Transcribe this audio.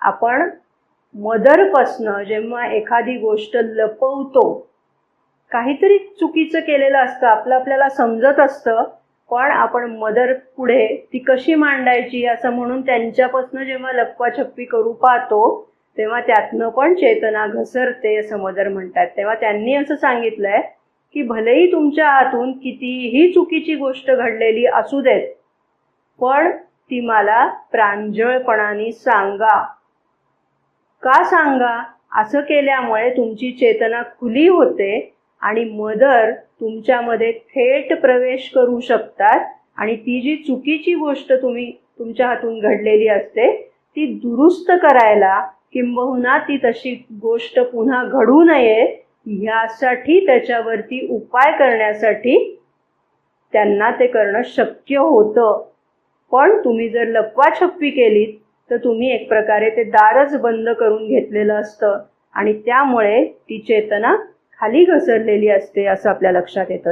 आपण मदरपासनं जेव्हा एखादी गोष्ट लपवतो, काहीतरी चुकीचं केलेलं असतं, आपल्याला समजत असतं, पण आपण मदर पुढे ती कशी मांडायची असं म्हणून त्यांच्यापासून जेव्हा लपवाछप्पी करू पाहतो, तेव्हा त्यातनं पण चेतना घसरते असं मदर म्हणतात. तेव्हा त्यांनी असं सांगितलंय की भलेही तुमच्या हातून कितीही चुकीची गोष्ट घडलेली असू देत, पण ती मला प्रांजळपणाने सांगा. का सांगा? असं केल्यामुळे तुमची चेतना खुली होते आणि मदर तुमच्यामध्ये थेट प्रवेश करू शकतात आणि ती जी चुकीची गोष्ट तुमच्या हातून घडलेली असते ती दुरुस्त करायला, किंबहुना ती तशी गोष्ट पुन्हा घडू नये ह्यासाठी, त्याच्यावरती उपाय करण्यासाठी त्यांना ते करणं शक्य होतं. पण तुम्ही जर लपवाछप्पी केलीत तर तुम्ही एक प्रकारे ते दारच बंद करून घेतलेलं असतं आणि त्यामुळे ती चेतना खाली घसरलेली असते असं आपल्या लक्षात येतं.